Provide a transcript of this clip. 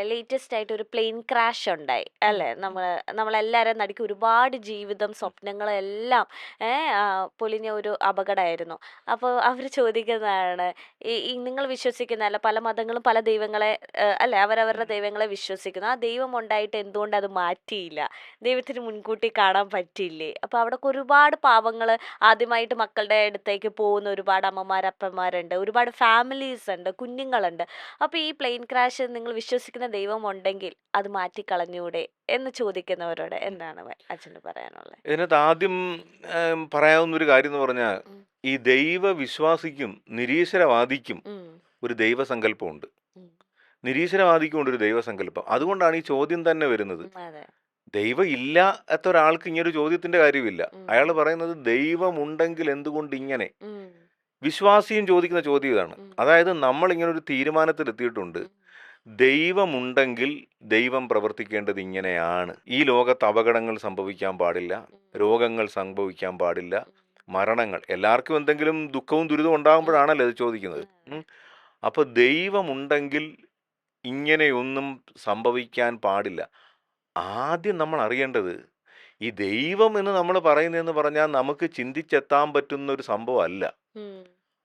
Latest ആയിട്ട് ഒരു plain crash ഉണ്ടായി അല്ലേ? നമ്മളെല്ലാവരും നടുക്ക് ഒരുപാട് ജീവിതം, സ്വപ്നങ്ങളെല്ലാം പൊലിഞ്ഞ ഒരു അപകടമായിരുന്നു. അപ്പോൾ അവർ ചോദിക്കുന്നതാണ്, ഈ നിങ്ങൾ വിശ്വസിക്കുന്ന അല്ല, പല മതങ്ങളും പല ദൈവങ്ങളെ അല്ലേ, അവരവരുടെ ദൈവങ്ങളെ വിശ്വസിക്കുന്നു. ആ ദൈവം ഉണ്ടായിട്ട് എന്തുകൊണ്ട് അത് മാറ്റിയില്ല? ദൈവത്തിന് മുൻകൂട്ടി കാണാൻ പറ്റിയില്ലേ? അപ്പോൾ അവിടെയൊക്കെ ഒരുപാട് പാവങ്ങൾ ആദ്യമായിട്ട് മക്കളുടെ അടുത്തേക്ക് പോകുന്ന ഒരുപാട് അമ്മമാർ, അപ്പന്മാരുണ്ട്, ഒരുപാട് ഫാമിലീസ് ഉണ്ട്, കുഞ്ഞുങ്ങളുണ്ട്. അപ്പോൾ ഈ പ്ലെയിൻ ക്രാഷ് നിങ്ങൾ വിശ്വസിക്കുന്ന ദൈവം ഉണ്ടെങ്കിൽ അത് മാറ്റിക്കളഞ്ഞൂടെ എന്ന് ചോദിക്കുന്നവരോട് എന്താണ് അച്ഛന് പറയാനുള്ളത്? ഇതിനകത്ത് ആദ്യം പറയാവുന്ന ഒരു കാര്യം എന്ന് പറഞ്ഞാൽ, ഉം, ഈ ദൈവവിശ്വാസിക്കും നിരീശ്വരവാദിക്കും ഉം, ഒരു ദൈവസങ്കല്പമുണ്ട്. ഉം, നിരീശ്വരവാദിക്കും ഉണ്ട് ഒരു ദൈവസങ്കല്പം. അതുകൊണ്ടാണ് ഈ ചോദ്യം തന്നെ വരുന്നത്. അതെ. ദൈവം ഇല്ലാത്ത ഒരാൾക്ക് ഇങ്ങനൊരു ചോദ്യത്തിന്റെ കാര്യമില്ല. ഉം, അയാൾ പറയുന്നത് ദൈവമുണ്ടെങ്കിൽ എന്തുകൊണ്ട് ഇങ്ങനെ? ഉം, വിശ്വാസിയും ചോദിക്കുന്ന ചോദ്യം ഇതാണ്. ഉം, അതായത് നമ്മൾ ഇങ്ങനെ ഒരു തീരുമാനത്തിലെത്തിയിട്ടുണ്ട്. ഉം, ദൈവമുണ്ടെങ്കിൽ ദൈവം പ്രവർത്തിക്കേണ്ടത് ഇങ്ങനെയാണ്. ഈ ലോകത്ത് അപകടങ്ങൾ സംഭവിക്കാൻ പാടില്ല, ഉം, രോഗങ്ങൾ സംഭവിക്കാൻ പാടില്ല, ഉം, മരണങ്ങൾ. എല്ലാവർക്കും എന്തെങ്കിലും ദുഃഖവും ദുരിതവും ഉണ്ടാകുമ്പോഴാണല്ലോ ഇത് ചോദിക്കുന്നത്. ഉം, അപ്പോൾ ദൈവമുണ്ടെങ്കിൽ ഇങ്ങനെയൊന്നും സംഭവിക്കാൻ പാടില്ല. ആദ്യം നമ്മൾ അറിയേണ്ടത്, ഈ ദൈവം എന്ന് നമ്മൾ പറയുന്നതെന്ന് പറഞ്ഞാൽ നമുക്ക് ചിന്തിച്ചെത്താൻ പറ്റുന്ന ഒരു സംഭവമല്ല. ഉം,